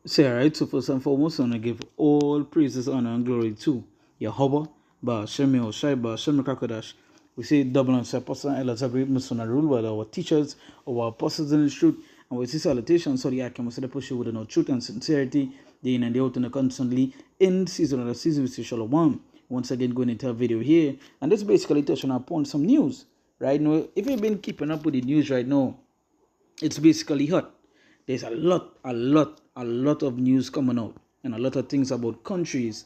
Say, alright, so first and foremost, I want to give all praises, honor, and glory to Yahweh, Ba Shemi Oshai, Ba Shemi Kakadash. We say double and say apostle and elders agree, Muslim rule by our teachers, our apostles in the truth, and we say salutations, so the Akim was the push with no truth and sincerity, day in and day out and constantly in season of the season, we say Shalom. Once again, going into a video here, and this basically touching upon some news, right? Now, if you've been keeping up with the news right now, it's basically hot. There's a lot of news coming out and a lot of things about countries,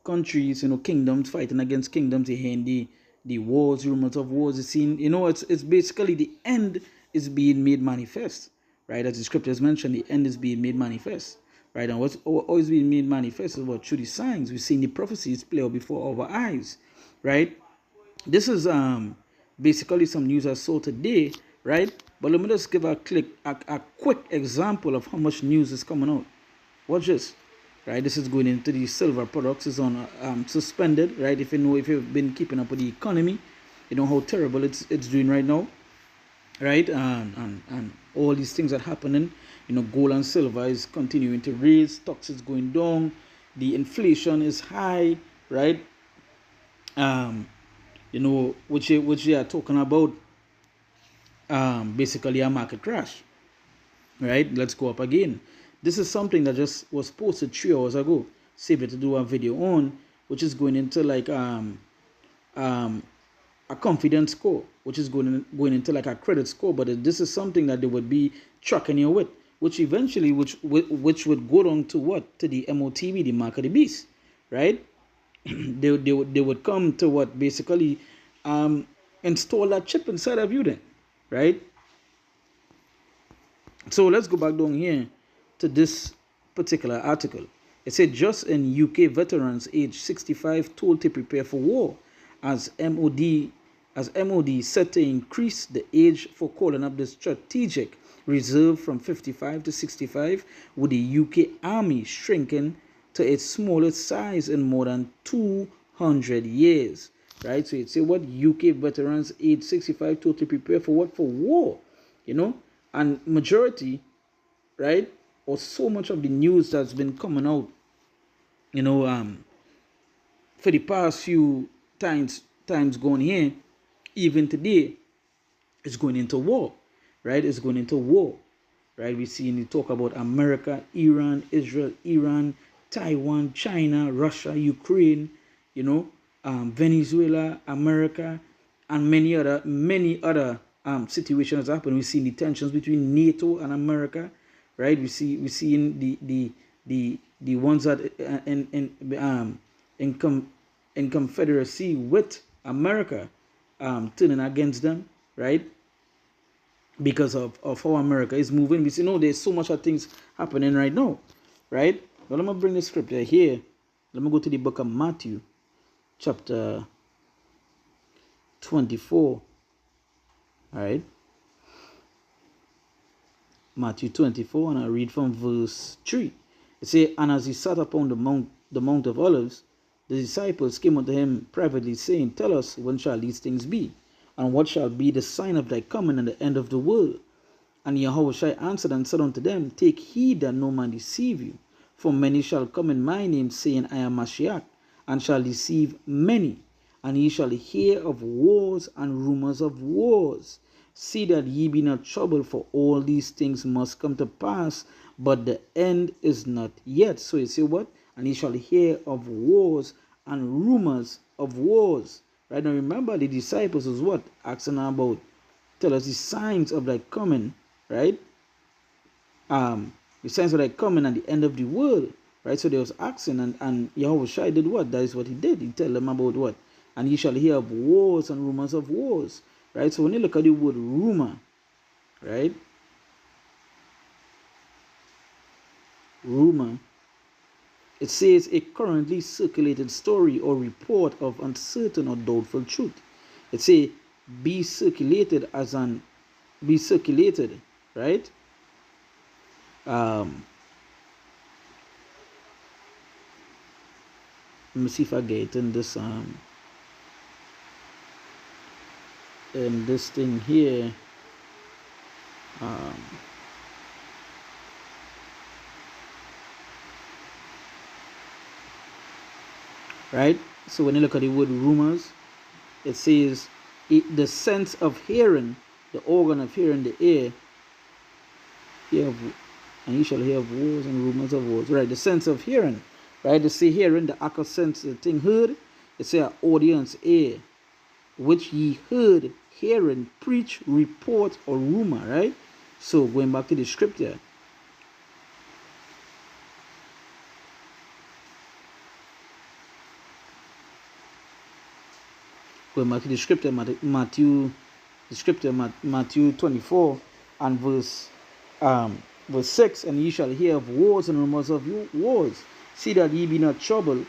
countries, kingdoms fighting against kingdoms. You hear the wars, rumors of wars. It's seen, it's basically the end is being made manifest, right? As the scriptures mention, the end is being made manifest, right? And what's always being made manifest is what through the signs. We've seen the prophecies play out before our eyes, right? This is basically some news I saw today, right? But let me just give a quick example of how much news is coming out. Watch this, right? This is going into the silver products is on suspended, right? If you've been keeping up with the economy, you know how terrible it's doing right now, right? And all these things are happening. Gold and silver is continuing to raise, stocks is going down, the inflation is high, right? Um, which they are talking about basically a market crash, right? Let's go up again. This is something that just was posted 3 hours ago. Save it to do a video on, which is going into like um, a confidence score, which is going into like a credit score. But this is something that they would be tracking you with, which eventually, which would go down to what, to the MOTB, the mark of the beast, right? They would come to what, basically install that chip inside of you then, right? So let's go back down here to this particular article. It said just in UK, veterans age 65 told to prepare for war as MOD set to increase the age for calling up the strategic reserve from 55 to 65, with the UK army shrinking to its smallest size in more than 200 years. Right? So it's what, UK veterans age 65 told to prepare for what? For war. And majority, right, or so much of the news that's been coming out, for the past few times going here, even today, it's going into war, right? It's going into war, right? We see you talk about America, Iran, Israel, Iran, Taiwan, China, Russia, Ukraine, Venezuela, America, and many other situations happen. We see the tensions between NATO and America, right? We see in the ones that in confederacy with America, turning against them, right? Because of how America is moving. We see, there's so much of things happening right now, right? But let me bring the scripture here. Let me go to the book of Matthew, chapter 24. All right. Matthew 24, and I read from verse 3. It says, and as he sat upon the Mount of Olives, the disciples came unto him privately, saying, tell us, when shall these things be? And what shall be the sign of thy coming and the end of the world? And Yahushua answered and said unto them, take heed that no man deceive you. For many shall come in my name, saying, I am Mashiach, and shall deceive many. And ye shall hear of wars and rumors of wars. See that ye be not troubled, for all these things must come to pass, but the end is not yet. So you see what? And ye shall hear of wars and rumors of wars. Right now, remember the disciples was what? Asking about, tell us the signs of thy coming, right? The signs of thy coming and the end of the world, right? So they was asking, and Yahushua did what? That is what he did. He tell them about what? And ye shall hear of wars and rumors of wars, right? So when you look at the word rumor, right? Rumor, it says a currently circulated story or report of uncertain or doubtful truth. It say be circulated, right? Let me see if I get in this thing here. right? So when you look at the word rumors, it says the sense of hearing, the organ of hearing, the ear, hear of, and you shall hear of wars and rumors of wars, right? The sense of hearing, right? The say hearing, the active sense, the thing heard, it say audience ear, which ye heard, hearing, preach, report, or rumor, right? So going back to the scripture, going back to the scripture, Matthew 24 and verse 6, and ye shall hear of wars and rumors of wars. See that ye be not troubled,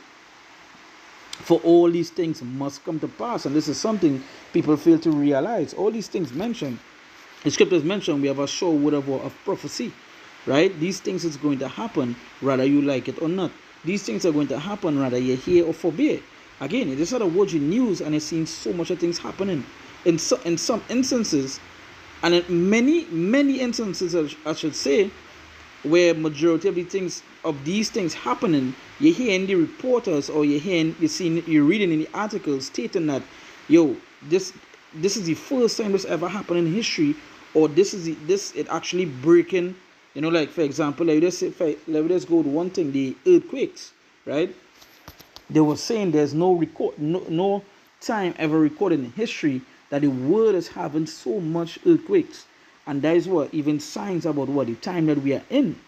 for all these things must come to pass. And this is something people fail to realize. All these things mentioned, the scriptures mention, we have a sure word of prophecy, right? These things is going to happen whether you like it or not. These things are going to happen whether you hear or forbear. Again, it is not a watching news and it's seen so much of things happening. In some instances, and in many instances, I should say, where majority of these things happening, you're hearing the reporters or you're reading in the articles stating that, yo, this is the first time this ever happened in history, or this it actually breaking, like for example, let me just go to one thing, the earthquakes, right? They were saying there's no time ever recorded in history that the world is having so much earthquakes. And that is what even signs about what the time that we are in,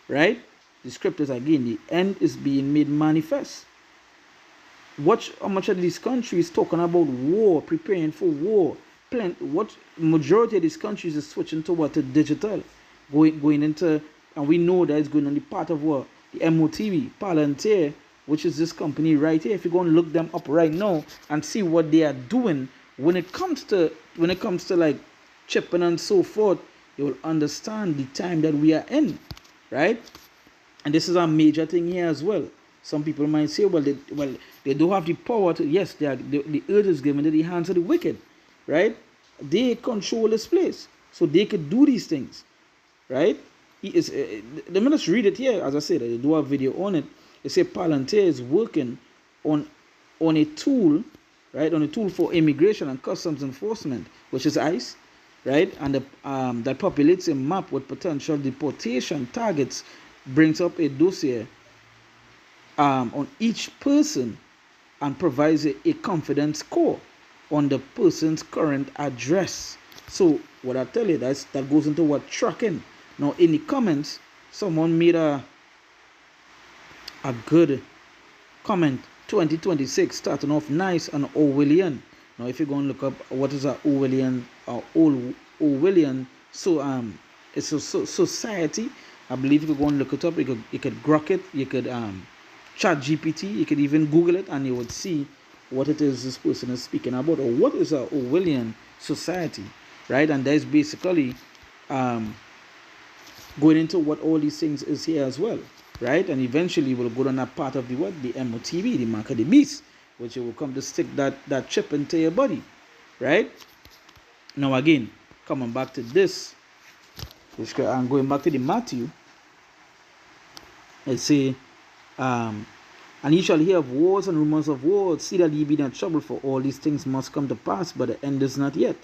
right? The scriptures again, the end is being made manifest. Watch how much of these countries talking about war, preparing for war. What majority of these countries is switching to what, to digital, going into, and we know that it's going on the part of what, the MOTV, Palantir, which is this company right here. If you go and look them up right now and see what they are doing when it comes to like chipping and so forth, you will understand the time that we are in, right? And this is a major thing here as well. Some people might say, well, they do have the power to, yes, the earth is given to the hands of the wicked, right? They control this place, so they could do these things, right? Let me just read it here. As I said, they do a video on it. They say Palantir is working on a tool, right? On a tool for immigration and customs enforcement, which is ICE, right? And that populates a map with potential deportation targets, brings up a dossier on each person, and provides a confidence score on the person's current address. So what I tell you, that goes into what tracking. Now in the comments, someone made a good comment. 2026 starting off nice and Orwellian. Now if you go and look up what is a Orwellian or Orwellian, so it's a society. I believe if you go and look it up, you could grok it, you could chat GPT, you could even Google it, and you would see what it is this person is speaking about, or what is a Orwellian society, right? And that's basically going into what all these things is here as well, right? And eventually we'll go on that part of the MOTV, the mark of the beast, which will come to stick that chip into your body, right? Now again, coming back to this, I'm going back to the Matthew. Let's say, and ye shall hear of wars and rumors of wars. See that ye be not troubled, for all these things must come to pass, but the end is not yet.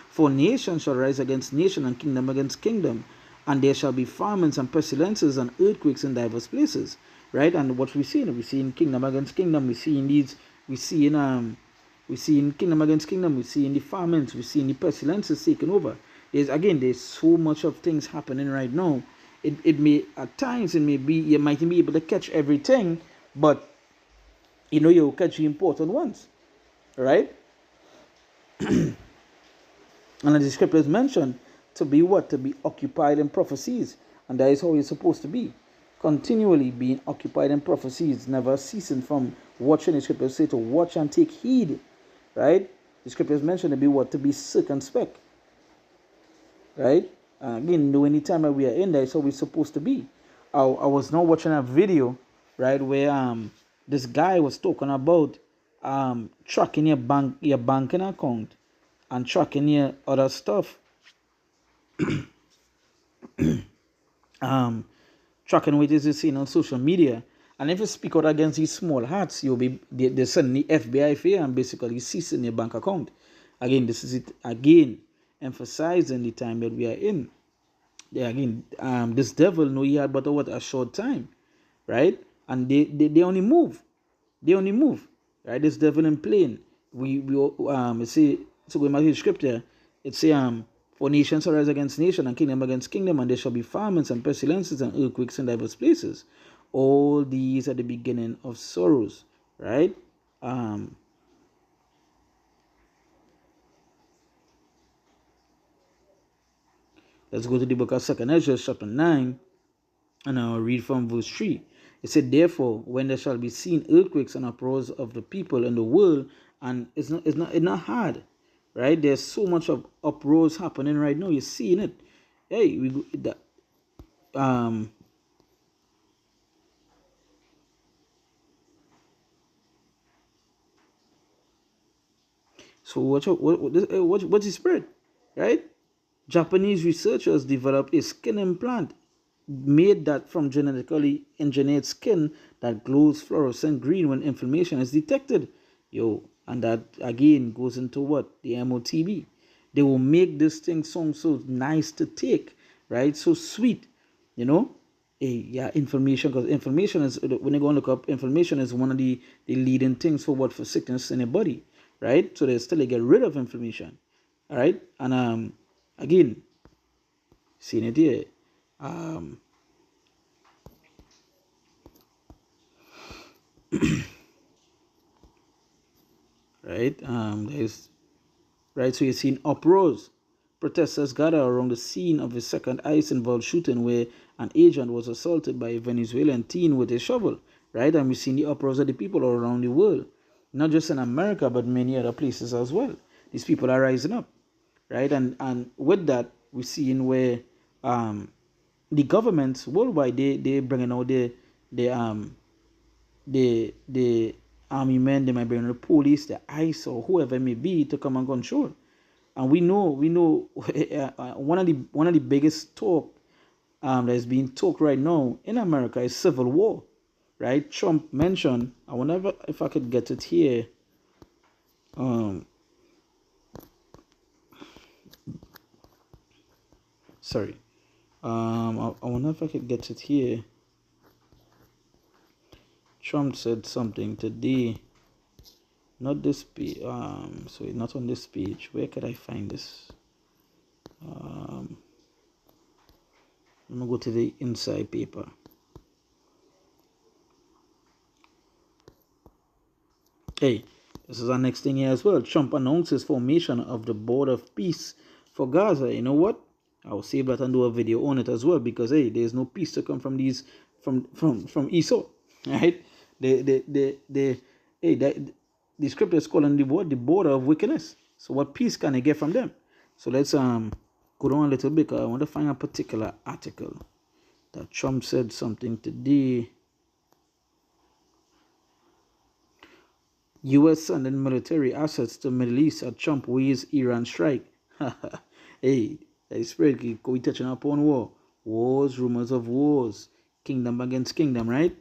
For nation shall rise against nation, and kingdom against kingdom, and there shall be famines and pestilences and earthquakes in diverse places, right? And what we see in kingdom against kingdom, we see in kingdom against kingdom, we see in the famines, we see in the pestilences taking over. There's so much of things happening right now. It may, at times, you might be able to catch everything, but you'll catch the important ones, right? And as the scriptures mentioned, to be what? To be occupied in prophecies. And that is how you're supposed to be. Continually being occupied in prophecies, never ceasing from watching. The scriptures say to watch and take heed, right? The scriptures mentioned to be what? To be circumspect, right? Again, any time that we are in there, it's how we're supposed to be. I was now watching a video, right, where this guy was talking about tracking your banking account and tracking your other stuff, tracking what is seen on social media, And if you speak out against these small hats, you'll be they send the FBI for you and basically seizing your bank account. Again, this is it again, emphasizing the time that we are in. Yeah, again, this devil know he had but a short time, right? And they only move. They only move. Right? This devil in plane. We say, so going back to the scripture, it say for nations shall rise against nation and kingdom against kingdom, and there shall be famines and pestilences and earthquakes in diverse places. All these are the beginning of sorrows, right? Let's go to the book of 2nd Ezra chapter 9, and I'll read from verse 3. It said, therefore, when there shall be seen earthquakes and uproars of the people in the world, and it's not hard, right? There's so much of uproars happening right now. You're seeing it. Hey, we go that so what's the spread, right? Japanese researchers developed a skin implant made that from genetically engineered skin that glows fluorescent green when inflammation is detected. And that again goes into what? The MOTB. They will make this thing sound so nice to take, right? So sweet, you know. Yeah, inflammation, because inflammation is, when you go and look up, inflammation is one of the leading things for what? For sickness in the body, right? So they still get rid of inflammation, all right? And again, seeing it here, right? There's right. So you're seeing uproars. Protesters gather around the scene of a second ICE-involved shooting where an agent was assaulted by a Venezuelan teen with a shovel. Right, and we've seen the uproars of the people all around the world, not just in America but many other places as well. These people are rising up, right? And with that, we're seeing where the governments worldwide they bringing out the army men, they might bring the police, the ICE, or whoever it may be to come and control. And we know one of the biggest talk that's being talked right now in America is civil war, right? Trump mentioned. I wonder if I could get it here. Sorry. I wonder if I could get it here. Trump said something today. Not this page. Sorry, not on this page. Where could I find this? I'm gonna go to the inside paper. Hey, this is our next thing here as well. Trump announces formation of the Board of Peace for Gaza. You know what? I'll save that and do a video on it as well, because hey, there's no peace to come from these from Esau, right? The scripture is calling the word the border of wickedness. So what peace can I get from them? So let's go down a little bit. I want to find a particular article that Trump said something today. U.S. sending military assets to Middle East at Trump weighs Iran strike. Hey, that is spread. We touching upon war, wars, rumors of wars, kingdom against kingdom, right?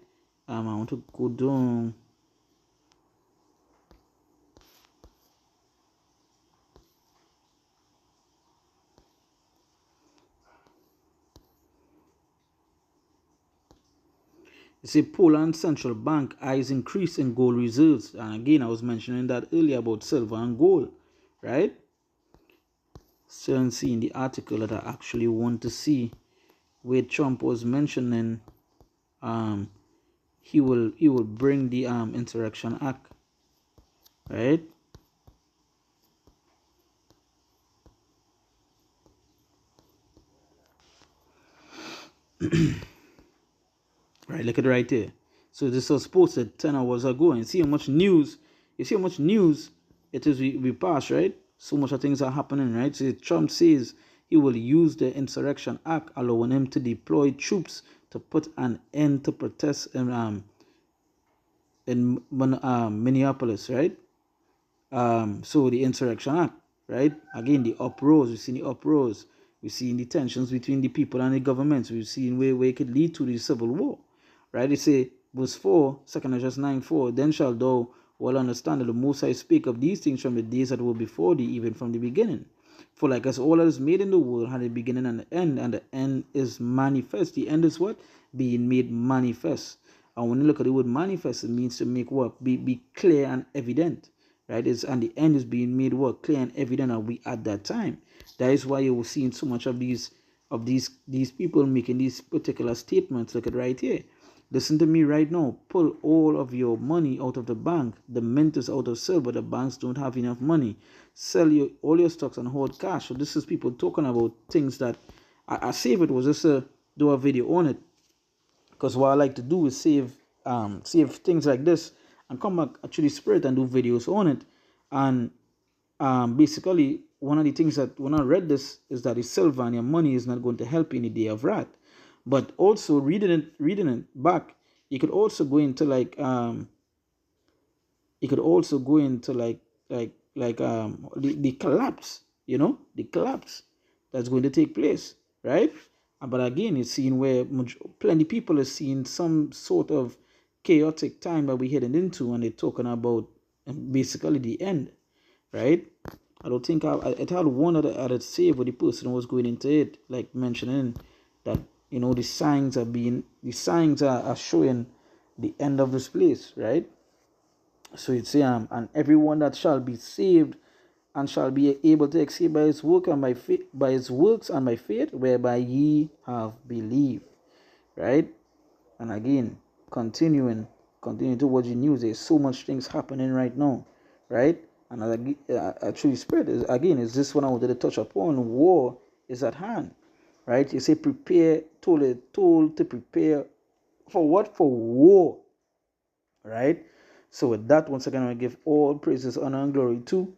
I want to go down. You see, Poland Central Bank eyes increase in gold reserves. And again, I was mentioning that earlier about silver and gold, right? Still seeing the article that I actually want to see, where Trump was mentioning he will bring the Insurrection Act, right? Right, look at it right there. So this was posted 10 hours ago, and see how much news it is we pass, right? So much of things are happening, right? So Trump says he will use the Insurrection Act, allowing him to deploy troops to put an end to protests in Minneapolis, right? So the Insurrection Act, right? Again, the uproars, we've seen the uproars, we've seen the tensions between the people and the governments, we've seen where it could lead to the civil war, right? They say Verse 4, 2 Esdras 9:4, then shalt thou well understand that the Most High spake of these things from the days that were before thee, even from the beginning. For like as all that is made in the world had a beginning and the end is manifest. The end is what? Being made manifest. And when you look at the word manifest, it means to make what? Be clear and evident. Right? And the end is being made what? Clear and evident, and we at that time. That is why you will see so much of these people making these particular statements. Look at right here. Listen to me right now. Pull all of your money out of the bank. The mint is out of silver. The banks don't have enough money. Sell all your stocks and hold cash. So this is people talking about things that I save it was just do a video on it, because what I like to do is save things like this and come back actually spirit and do videos on it. And basically one of the things that when I read this is that the silver and your money is not going to help you in the day of wrath. But also reading it back, you could also go into like the collapse, the collapse that's going to take place, right? But again, it's seen where plenty of people are seeing some sort of chaotic time that we're heading into, and they're talking about basically the end, right? I don't think I had one that I'd say where the person was going into it, like mentioning that the signs are showing the end of this place, right? So it's and everyone that shall be saved and shall be able to escape by his work and by his works and by faith whereby ye have believed, right? And again, continuing towards the news, there's so much things happening right now, right? And actually spread is this one I wanted to touch upon. War is at hand, right? You say prepare, told to prepare for what? For war, right? So with that, once again, I give all praises, honor, and glory to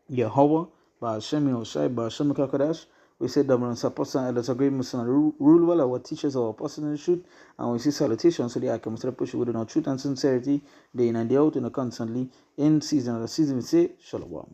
Yahweh, Ba'ashem Yahushai, Ba'ashem Kakadash. We say double and apostle and elders, a great Muslim rule well, our teachers, our apostles in the truth, and we see salutations so the icon must push within our truth and sincerity, day in and day out, and constantly in season and season. We say Shalom.